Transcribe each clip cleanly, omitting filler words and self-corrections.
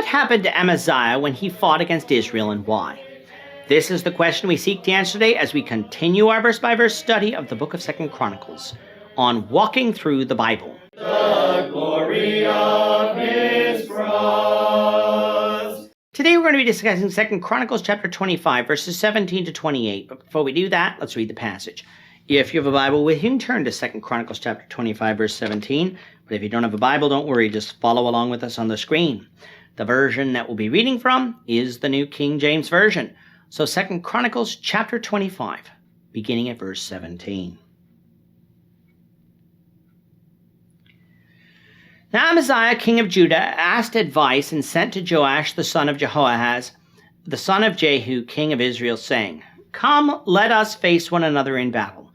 What happened to Amaziah when he fought against Israel, and why? This is the question we seek to answer today as we continue our verse-by-verse study of the book of 2 Chronicles on walking through the Bible. The glory of his cross. Today we're going to be discussing 2 Chronicles chapter 25, verses 17 to 28. But before we do that, let's read the passage. If you have a Bible with you, turn to 2 Chronicles chapter 25, verse 17. But if you don't have a Bible, don't worry, just follow along with us on the screen. The version that we'll be reading from is the New King James Version. So 2 Chronicles chapter 25, beginning at verse 17. Now Amaziah, king of Judah, asked advice and sent to Joash, the son of Jehoahaz, the son of Jehu, king of Israel, saying, "Come, let us face one another in battle."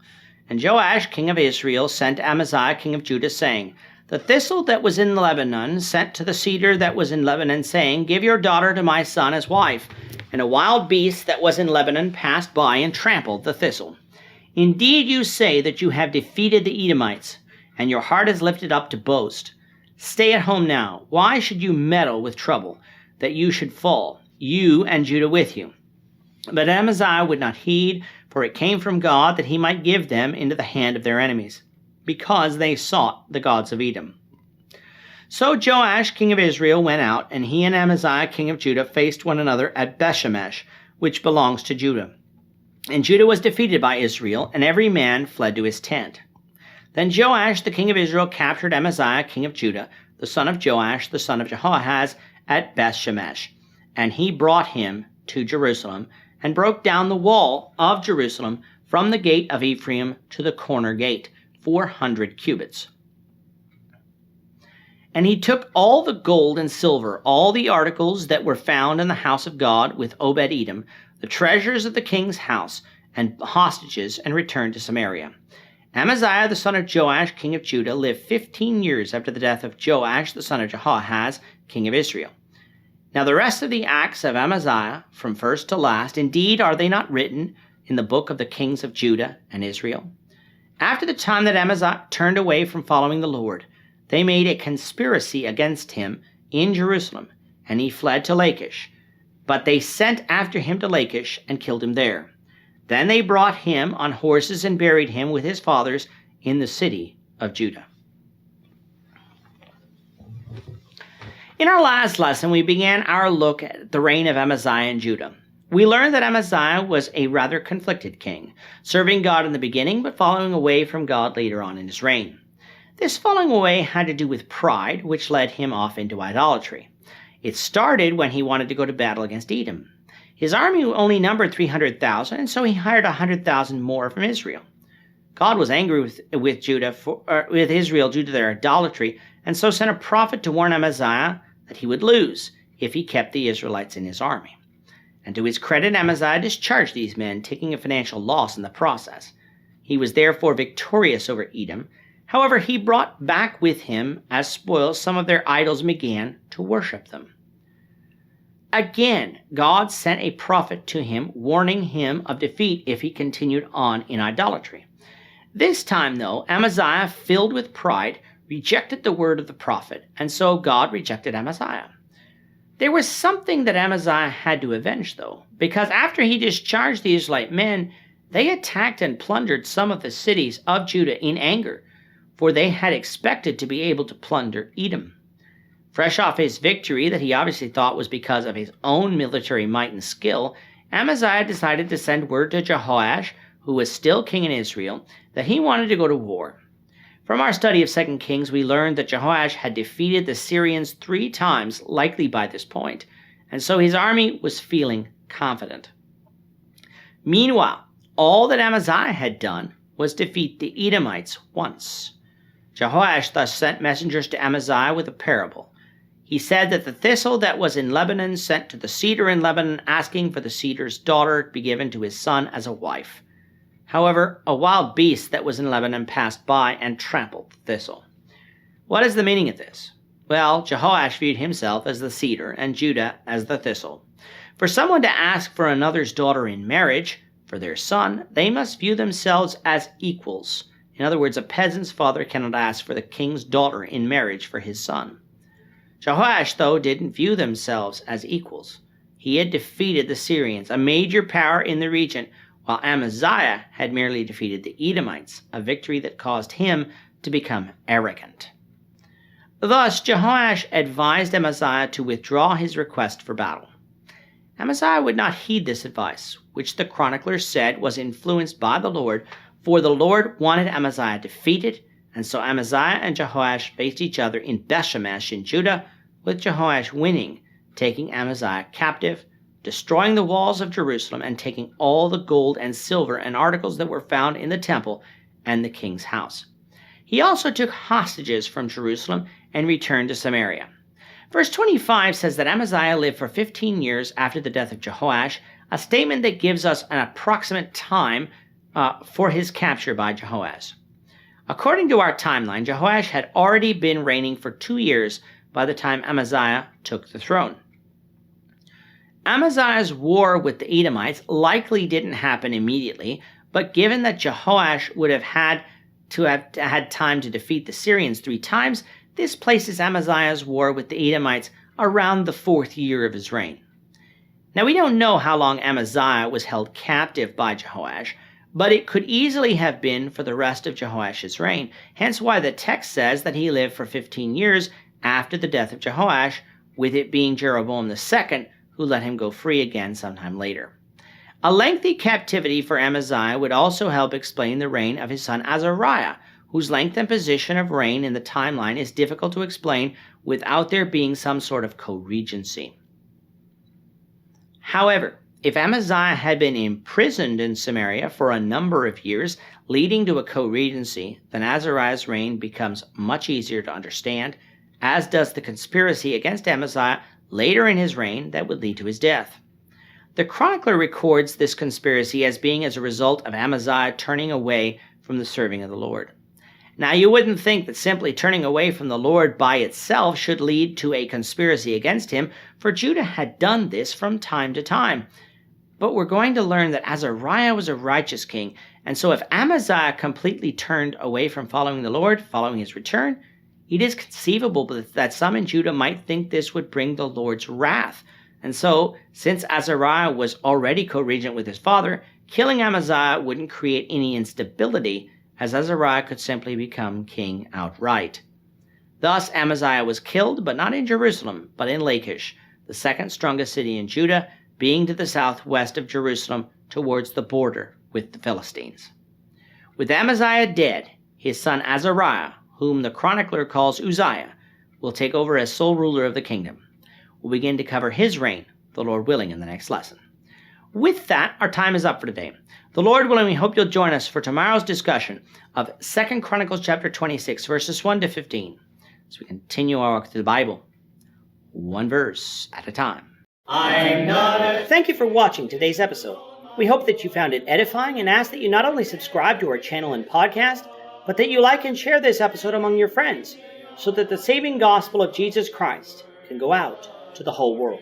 And Joash, king of Israel, sent Amaziah, king of Judah, saying, "The thistle that was in Lebanon sent to the cedar that was in Lebanon, saying, Give your daughter to my son as wife. And a wild beast that was in Lebanon passed by and trampled the thistle. Indeed, you say that you have defeated the Edomites, and your heart is lifted up to boast. Stay at home now. Why should you meddle with trouble, that you should fall, you and Judah with you?" But Amaziah would not heed, for it came from God that he might give them into the hand of their enemies, because they sought the gods of Edom. So Joash, king of Israel, went out, and he and Amaziah, king of Judah, faced one another at Bethshemesh, which belongs to Judah. And Judah was defeated by Israel, and every man fled to his tent. Then Joash, the king of Israel, captured Amaziah, king of Judah, the son of Joash, the son of Jehoahaz, at Bethshemesh. And he brought him to Jerusalem, and broke down the wall of Jerusalem from the gate of Ephraim to the corner gate, 400 cubits. And he took all the gold and silver, all the articles that were found in the house of God with Obed-Edom, the treasures of the king's house, and hostages, and returned to Samaria. Amaziah, the son of Joash, king of Judah, lived 15 years after the death of Joash, the son of Jehoahaz, king of Israel. Now the rest of the acts of Amaziah, from first to last, indeed are they not written in the book of the kings of Judah and Israel? After the time that Amaziah turned away from following the Lord, they made a conspiracy against him in Jerusalem, and he fled to Lachish. But they sent after him to Lachish and killed him there. Then they brought him on horses and buried him with his fathers in the city of Judah. In our last lesson, we began our look at the reign of Amaziah in Judah. We learned that Amaziah was a rather conflicted king, serving God in the beginning, but falling away from God later on in his reign. This falling away had to do with pride, which led him off into idolatry. It started when he wanted to go to battle against Edom. His army only numbered 300,000, and so he hired 100,000 more from Israel. God was angry with Israel due to their idolatry, and so sent a prophet to warn Amaziah that he would lose if he kept the Israelites in his army. And to his credit, Amaziah discharged these men, taking a financial loss in the process. He was therefore victorious over Edom. However, he brought back with him as spoils some of their idols and began to worship them. Again, God sent a prophet to him, warning him of defeat if he continued on in idolatry. This time, though, Amaziah, filled with pride, rejected the word of the prophet, and so God rejected Amaziah. There was something that Amaziah had to avenge, though, because after he discharged the Israelite men, they attacked and plundered some of the cities of Judah in anger, for they had expected to be able to plunder Edom. Fresh off his victory that he obviously thought was because of his own military might and skill, Amaziah decided to send word to Jehoash, who was still king in Israel, that he wanted to go to war. From our study of 2 Kings, we learned that Jehoash had defeated the Syrians 3 times, likely by this point, and so his army was feeling confident. Meanwhile, all that Amaziah had done was defeat the Edomites once. Jehoash thus sent messengers to Amaziah with a parable. He said that the thistle that was in Lebanon sent to the cedar in Lebanon, asking for the cedar's daughter to be given to his son as a wife. However, a wild beast that was in Lebanon passed by and trampled the thistle. What is the meaning of this? Well, Jehoash viewed himself as the cedar and Judah as the thistle. For someone to ask for another's daughter in marriage for their son, they must view themselves as equals. In other words, a peasant's father cannot ask for the king's daughter in marriage for his son. Jehoash, though, didn't view themselves as equals. He had defeated the Syrians, a major power in the region, while Amaziah had merely defeated the Edomites, a victory that caused him to become arrogant. Thus, Jehoash advised Amaziah to withdraw his request for battle. Amaziah would not heed this advice, which the chroniclers said was influenced by the Lord, for the Lord wanted Amaziah defeated, and so Amaziah and Jehoash faced each other in Bethshemesh in Judah, with Jehoash winning, taking Amaziah captive, destroying the walls of Jerusalem, and taking all the gold and silver and articles that were found in the temple and the king's house. He also took hostages from Jerusalem and returned to Samaria. Verse 25 says that Amaziah lived for 15 years after the death of Jehoash, a statement that gives us an approximate time for his capture by Jehoash. According to our timeline, Jehoash had already been reigning for 2 years by the time Amaziah took the throne. Amaziah's war with the Edomites likely didn't happen immediately, but given that Jehoash would have had time to defeat the Syrians 3 times, this places Amaziah's war with the Edomites around the 4th year of his reign. Now, we don't know how long Amaziah was held captive by Jehoash, but it could easily have been for the rest of Jehoash's reign, hence why the text says that he lived for 15 years after the death of Jehoash, with it being Jeroboam II who let him go free again sometime later. A lengthy captivity for Amaziah would also help explain the reign of his son Azariah, whose length and position of reign in the timeline is difficult to explain without there being some sort of co-regency. However, if Amaziah had been imprisoned in Samaria for a number of years, leading to a co-regency, then Azariah's reign becomes much easier to understand, as does the conspiracy against Amaziah later in his reign that would lead to his death. The chronicler records this conspiracy as being as a result of Amaziah turning away from the serving of the Lord. Now, you wouldn't think that simply turning away from the Lord by itself should lead to a conspiracy against him, for Judah had done this from time to time. But we're going to learn that Azariah was a righteous king, and so if Amaziah completely turned away from following the Lord following his return, it is conceivable that some in Judah might think this would bring the Lord's wrath. And so, since Azariah was already co-regent with his father, killing Amaziah wouldn't create any instability, as Azariah could simply become king outright. Thus, Amaziah was killed, but not in Jerusalem, but in Lachish, the second strongest city in Judah, being to the southwest of Jerusalem towards the border with the Philistines. With Amaziah dead, his son Azariah, whom the chronicler calls Uzziah, will take over as sole ruler of the kingdom. We'll begin to cover his reign, the Lord willing, in the next lesson. With that, our time is up for today. The Lord willing, we hope you'll join us for tomorrow's discussion of 2 Chronicles chapter 26, verses 1 to 15, as we continue our walk through the Bible, one verse at a time. Thank you for watching today's episode. We hope that you found it edifying and ask that you not only subscribe to our channel and podcast, but that you like and share this episode among your friends, so that the saving gospel of Jesus Christ can go out to the whole world.